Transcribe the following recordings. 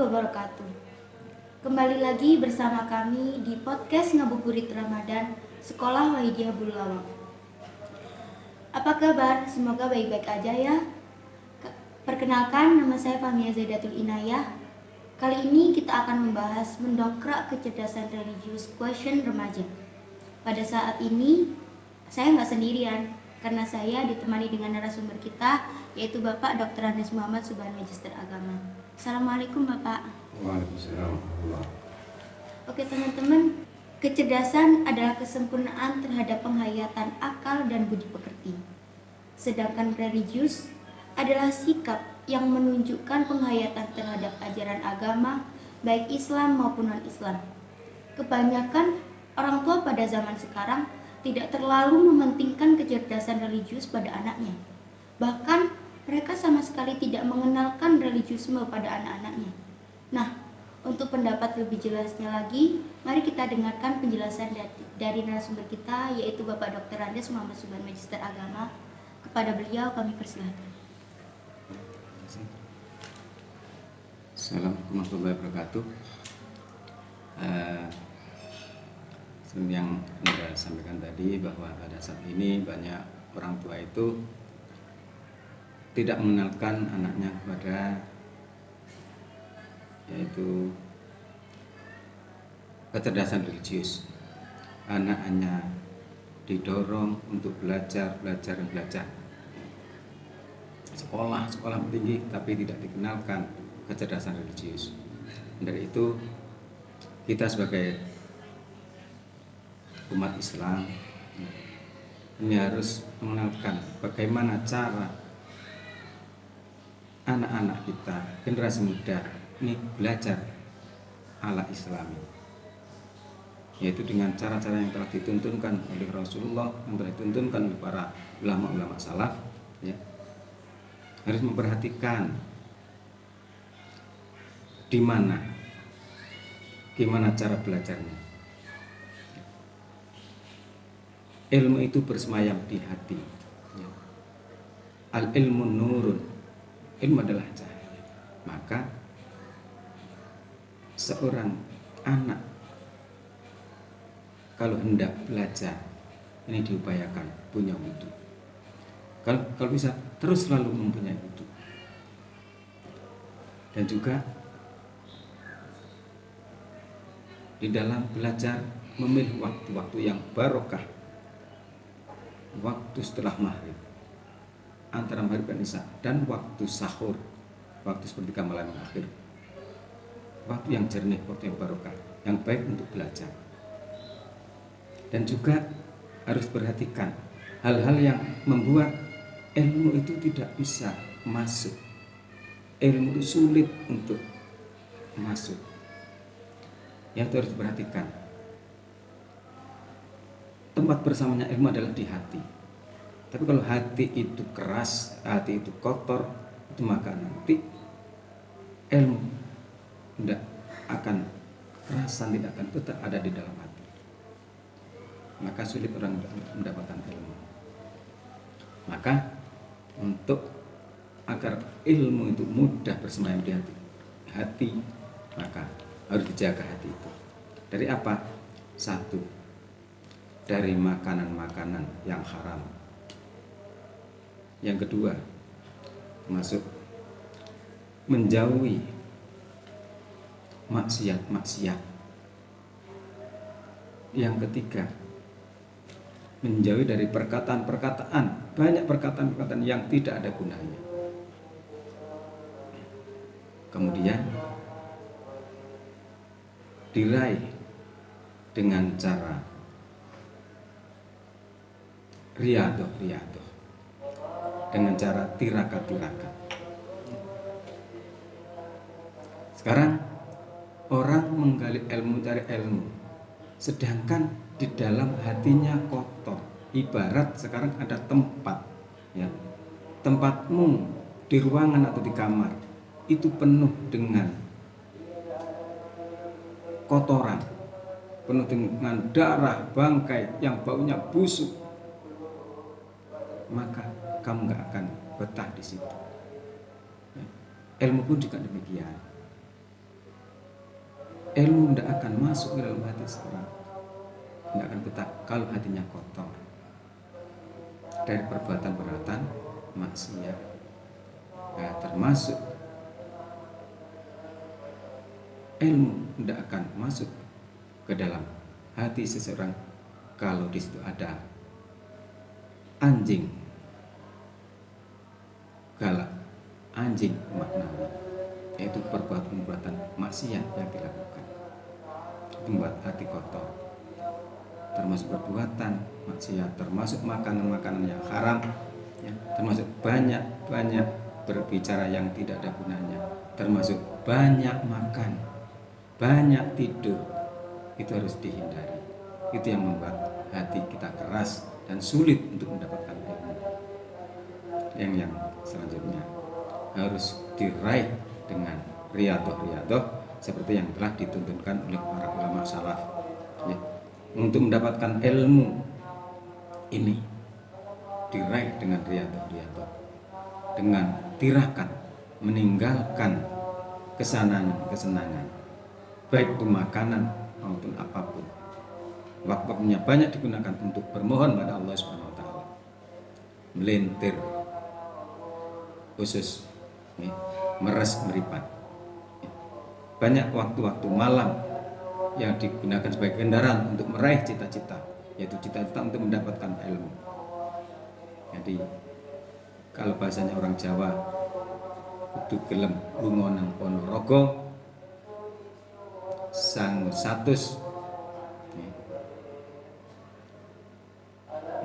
wabarakatuh. Kembali lagi bersama kami di podcast Ngabuburit Ramadan Sekolah Wahidiyah Bulawang. Apa kabar? Semoga baik-baik aja ya. Perkenalkan, nama saya Fahmia Zaidatul Inayah. Kali ini kita akan membahas mendongkrak kecerdasan religius question remaja. Pada saat ini saya nggak sendirian, karena saya ditemani dengan narasumber kita, yaitu Bapak Dr. Andes Muhammad Subhan, Magister Agama. Assalamualaikum Bapak. Waalaikumsalam. Oke teman-teman, kecerdasan adalah kesempurnaan terhadap penghayatan akal dan budi pekerti. Sedangkan religius adalah sikap yang menunjukkan penghayatan terhadap ajaran agama, baik Islam maupun non-Islam. Kebanyakan orang tua pada zaman sekarang tidak terlalu mementingkan kecerdasan religius pada anaknya. Bahkan mereka sama sekali tidak mengenalkan religiusme pada anak-anaknya. Nah, untuk pendapat lebih jelasnya lagi, mari kita dengarkan penjelasan dari narasumber kita, yaitu Bapak Dr. Andes Muhammad Subhan, Magister Agama. Kepada beliau kami persilahkan. Assalamualaikum warahmatullahi wabarakatuh. Seperti yang Anda sampaikan tadi, bahwa pada saat ini banyak orang tua itu tidak mengenalkan anaknya kepada yaitu kecerdasan religius. Anak hanya didorong untuk belajar. Sekolah tinggi, tapi tidak dikenalkan kecerdasan religius. Dari itu kita sebagai umat Islam ini harus mengenalkan bagaimana cara anak-anak kita, generasi muda ini belajar ala Islami, yaitu dengan cara-cara yang telah dituntunkan oleh Rasulullah, yang telah dituntunkan oleh para ulama-ulama salaf, ya. Harus memperhatikan gimana cara belajarnya. Ilmu itu bersemayam di hati, ya. Al ilmu nurun, ilmu adalah cahaya. Maka seorang anak kalau hendak belajar ini diupayakan punya wudhu. Kalau bisa terus selalu mempunyai wudhu. Dan juga di dalam belajar memilih waktu-waktu yang barokah. Waktu setelah maghrib, antara maghrib dan isya, dan waktu sahur, waktu seperti malam akhir, waktu yang jernih, waktu yang barokah, yang baik untuk belajar. Dan juga harus perhatikan hal-hal yang membuat ilmu itu tidak bisa masuk, ilmu itu sulit untuk masuk, yang harus diperhatikan. Tempat bersamanya ilmu adalah di hati. Tapi kalau hati itu keras, hati itu kotor, itu maka nanti ilmu tidak akan kerasan, tidak akan tetap ada di dalam hati. Maka sulit orang mendapatkan ilmu. Maka untuk agar ilmu itu mudah bersemayam di hati, maka harus dijaga hati itu. Dari apa? Satu, dari makanan-makanan yang haram. Yang kedua, termasuk menjauhi maksiat. Yang ketiga, menjauhi dari perkataan-perkataan, banyak perkataan-perkataan yang tidak ada gunanya. Kemudian diraih dengan cara riadoh, dengan cara tirakat. Sekarang orang menggali ilmu, cari ilmu, sedangkan di dalam hatinya kotor. Ibarat sekarang ada tempat, ya, tempatmu di ruangan atau di kamar itu penuh dengan kotoran, penuh dengan darah, bangkai yang baunya busuk, maka kamu nggak akan betah di situ. Ilmu pun juga demikian. ilmu tidak akan masuk ke dalam hati seorang, tidak akan betah kalau hatinya kotor dari perbuatan-perbuatan maksiat. Nah, termasuk ilmu tidak akan masuk ke dalam hati seseorang kalau di situ ada anjing galak, anjing maknawi, yaitu perbuatan-perbuatan maksiat yang dilakukan. Itu membuat hati kotor, termasuk perbuatan maksiat, termasuk makanan-makanan yang haram, ya, termasuk banyak berbicara yang tidak ada gunanya, termasuk banyak makan, banyak tidur, itu harus dihindari. Itu yang membuat hati kita keras dan sulit untuk mendapatkan ilmu. Yang selanjutnya harus diraih dengan riyadhah seperti yang telah dituntunkan oleh para ulama salaf, ya. Untuk mendapatkan ilmu ini diraih dengan riyadhah, dengan tirakat, meninggalkan kesenangan, baik itu makanan maupun apapun. Waktunya banyak digunakan untuk bermohon pada Allah Subhanahu wa taala. Melintir khusus, ya, meres meripat. Banyak waktu-waktu malam yang digunakan sebagai kendaraan untuk meraih cita-cita, yaitu cita-cita untuk mendapatkan ilmu. Jadi kalau bahasanya orang Jawa, kudu gelem lunga nang Ponorogo sang satus,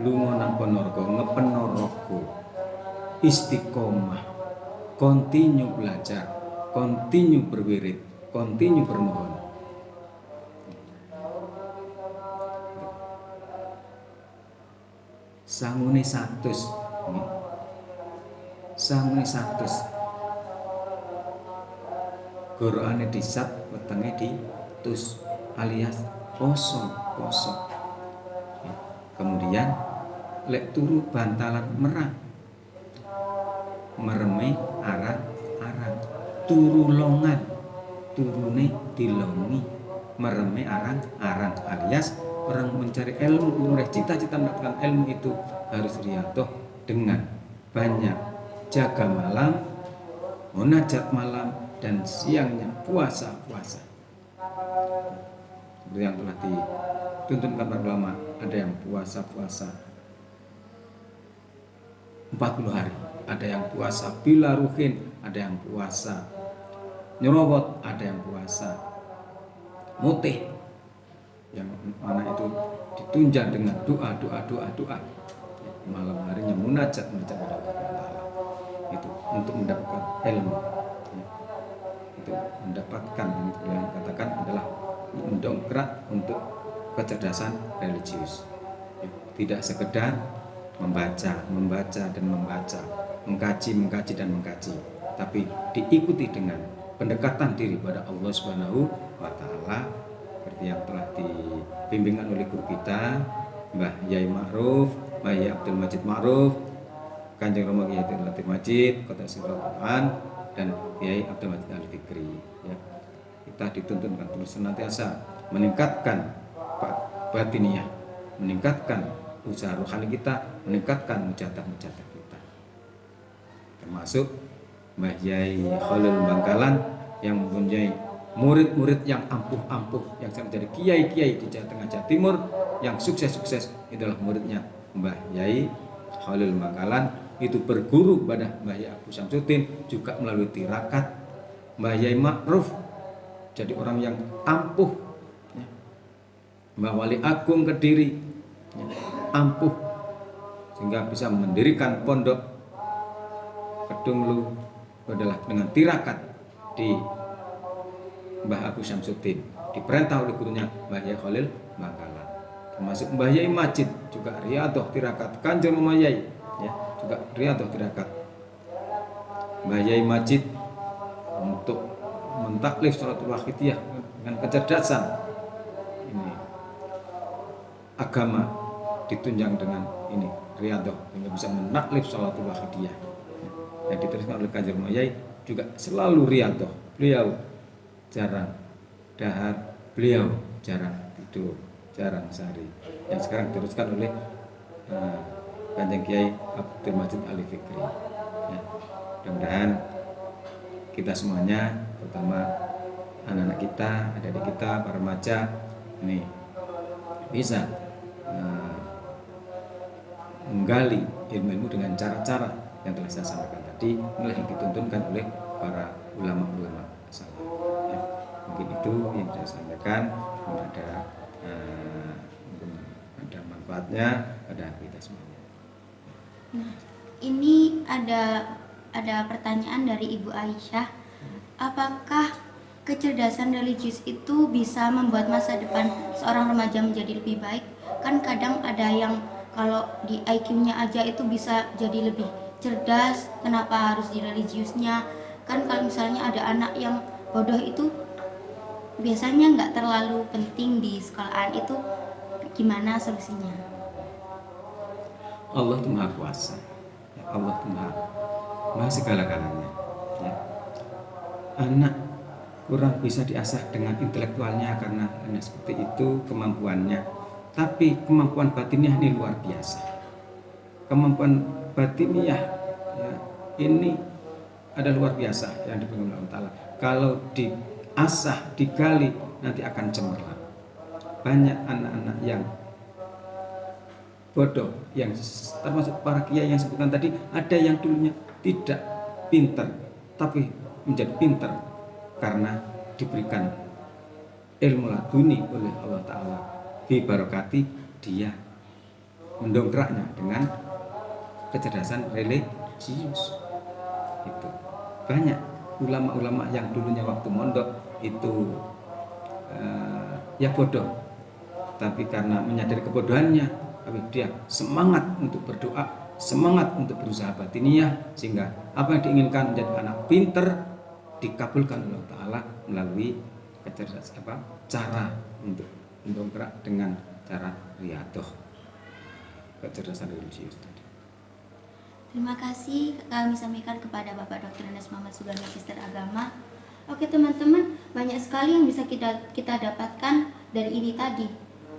lunga nang Ponorogo ngepenorogo, istiqomah, continue belajar, continue berwirid, continue bermohon. Sangune 100, sangune 100. Gorokane disat, wetenge ditus, alias poso. Kemudian lek turu bantalan merah, mereme arang-arang, turu longan, turune dilongi, mereme arang-arang, alias orang mencari ilmu, meraih cita-cita mendapatkan ilmu itu harus riyadhah dengan banyak jaga malam, munajat malam, dan siangnya puasa. Seperti yang telah dituntunkan para ulama, ada yang puasa 40 hari, ada yang puasa bila ruhin, ada yang puasa nyerobot, ada yang puasa mutih, yang mana itu ditunjang dengan doa. Malam harinya munajat pada Allah Ta'ala, itu untuk mendapatkan ilmu, ya. Itu mendapatkan, yang katakan adalah mendongkrak untuk kecerdasan religius, ya. Tidak sekedar membaca dan membaca, mengkaji dan mengkaji, tapi diikuti dengan pendekatan diri pada Allah Subhanahu wa Ta'ala, seperti yang telah dibimbingkan oleh guru kita Mbah Yai Ma'ruf, Mbah Yai Abdul Majid Ma'ruf, Kanjeng Romo Kiai Abdul Latif Majid, Kota Sirul Quran, dan Kiai Abdul Majid Al-Fikri, ya. Kita dituntunkan terus senantiasa meningkatkan batiniah, meningkatkan usaha rohani kita, meningkatkan mujadah kita. Termasuk Mbah Yai Khalil Bangkalan yang mempunyai murid-murid yang ampuh, yang menjadi kiai-kiai di Jawa Tengah, Jawa Timur, yang sukses adalah muridnya Mbah Yai Khalil Bangkalan. Itu berguru pada Mbah Yai Abu Syamsuddin, juga melalui tirakat Mbah Yai Ma'ruf, jadi orang yang ampuh, ya. Mbah Wali Agung Kediri, ya, ampuh, sehingga bisa mendirikan pondok Kedunglu adalah dengan tirakat di Mbah Abu Syamsuddin, diperintah oleh gurunya Mbah Yai Khalil Bangkalan. Termasuk Mbah Yai Majid juga riyadhah tirakat, Kanjeng Romo Yai, ya, juga riyadhah tirakat Mbah Yai Majid untuk mentaklif sholatul wahidiyah dengan kecerdasan. Ini agama ditunjang dengan ini riyadhah, sehingga bisa menaklif sholatul wahidiyah. Yang diteruskan oleh Kanjeng Romo Yai juga selalu riyadhah. Beliau jarang dahar beliau jarang tidur, jarang sehari, yang sekarang diteruskan oleh Kanjeng Kiai Abdul Majid Ali Fikri. Ya, mudah-mudahan kita semuanya, terutama anak-anak kita, adik-adik kita, para remaja ini bisa menggali ilmu-ilmu dengan cara-cara yang telah saya sampaikan tadi. Inilah yang dituntunkan oleh para ulama-ulama salaf. Ya, mungkin itu yang saya sampaikan. Mungkin ada manfaatnya pada kita semuanya. Nah, ini ada pertanyaan dari Ibu Aisyah. Apakah kecerdasan religius itu bisa membuat masa depan seorang remaja menjadi lebih baik? Kan kadang ada yang kalau di IQ-nya aja itu bisa jadi lebih cerdas, kenapa harus di religiusnya? Kan kalau misalnya ada anak yang bodoh itu biasanya nggak terlalu penting di sekolahan, itu gimana solusinya? Allah itu Maha Kuasa. Ya, Allah itu Maha segala-galanya. Ya. Anak kurang bisa diasah dengan intelektualnya karena hanya seperti itu kemampuannya. Tapi kemampuan batiniah ini luar biasa. Kemampuan batiniah ya, ini ada luar biasa yang diberikan oleh Allah Ta'ala. Kalau diasah, digali, nanti akan cemerlang. Banyak anak-anak yang bodoh, yang termasuk para kiai yang sebutkan tadi, ada yang dulunya tidak pintar, tapi menjadi pintar karena diberikan ilmu laduni oleh Allah Ta'ala. Bibarokati dia mendongkraknya dengan kecerdasan religius. Itu banyak ulama-ulama yang dulunya waktu mondok itu ya bodoh, tapi karena menyadari kebodohannya, tapi dia semangat untuk berdoa, semangat untuk berusaha batiniah, sehingga apa yang diinginkan menjadi anak pinter dikabulkan oleh Allah Ta'ala melalui kecerdasan cara untuk mendongkrak dengan cara riyadhah, kecerdasan religius tadi. Terima kasih kami sampaikan kepada Bapak Dr. Andes Muhammad Sugeng, Magister Agama. Oke teman-teman, banyak sekali yang bisa kita dapatkan dari ini tadi.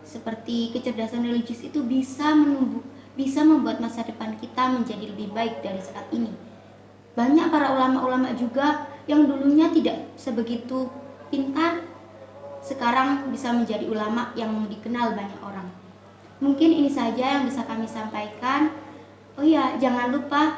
Seperti kecerdasan religius itu bisa membuat masa depan kita menjadi lebih baik dari saat ini. Banyak para ulama-ulama juga yang dulunya tidak sebegitu pintar, sekarang bisa menjadi ulama yang dikenal banyak orang. Mungkin ini saja yang bisa kami sampaikan. Oh iya, jangan lupa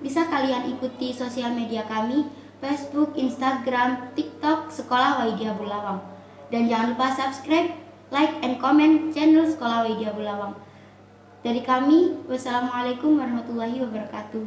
bisa kalian ikuti sosial media kami, Facebook, Instagram, TikTok Sekolah Waidia Bulawang. Dan jangan lupa subscribe, like, and comment channel Sekolah Waidia Bulawang. Dari kami, wassalamualaikum warahmatullahi wabarakatuh.